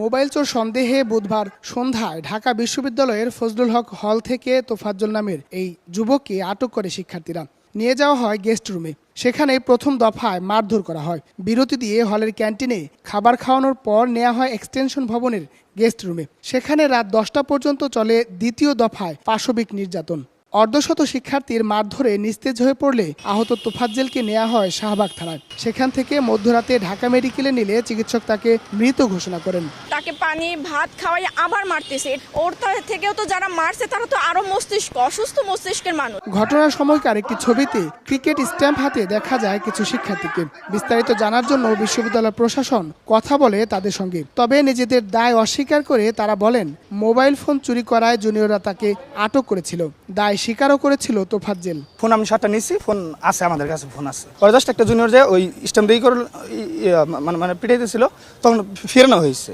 Mobile চোর সন্দেহে বুধবার সন্ধ্যায় ঢাকা বিশ্ববিদ্যালয়ের ফজলুল হক হল থেকে তোফাজ্জল নামের এই যুবককে আটক করে শিক্ষার্থীরা নিয়ে যাওয়া হয় গেস্ট রুমে। সেখানে প্রথম দফায় মারধর করা হয়। বিরতি দিয়ে হলের ক্যান্টিনে খাবার খাওয়ানোর পর নেওয়া হয় এক্সটেনশন ভবনের গেস্ট রুমে। সেখানে রাত 10টা পর্যন্ত চলে দ্বিতীয় দফায় পাশবিক নির্যাতন। অর্ধশত শিক্ষার্থীর মারধরে নিস্তেজ হয়ে পড়লে আহত তোফাজ্জেলকে নেওয়া হয় শাহবাগ থানায়। সেখান থেকে মধ্যরাতে ঢাকা মেডিকেলে নিলে চিকিৎসক তাকে মৃত ঘোষণা করেন। তাকে পানি ভাত খাওয়াই আবার মারতেছে। ওর থেকেও তো যারা মারছে তারা তো আরো অসুস্থ মস্তিষ্কের মানুষ। ঘটনার সময়কার একটি ছবিতে ক্রিকেট স্ট্যাম্প হাতে দেখা যায় কিছু শিক্ষার্থীকে। বিস্তারিত জানার জন্য বিশ্ববিদ্যালয় প্রশাসন কথা বলে তাদের সঙ্গে। তবে নিজেদের দায় অস্বীকার করে তারা বলেন, মোবাইল ফোন চুরি করায় জুনিয়ররা তাকে আটক করেছিল। দায় স্বীকারও করেছিল তোফাজ্জেল। ফোন আমি 7টা নিছি, ফোন আছে আমাদের কাছে, ফোন আছে। পরে জাস্ট একটা জুনিয়র যে ওই স্ট্যাম্প দিয়ে করে মানে পিটাইতেছিল, তখন ফিরানো হয়েছে।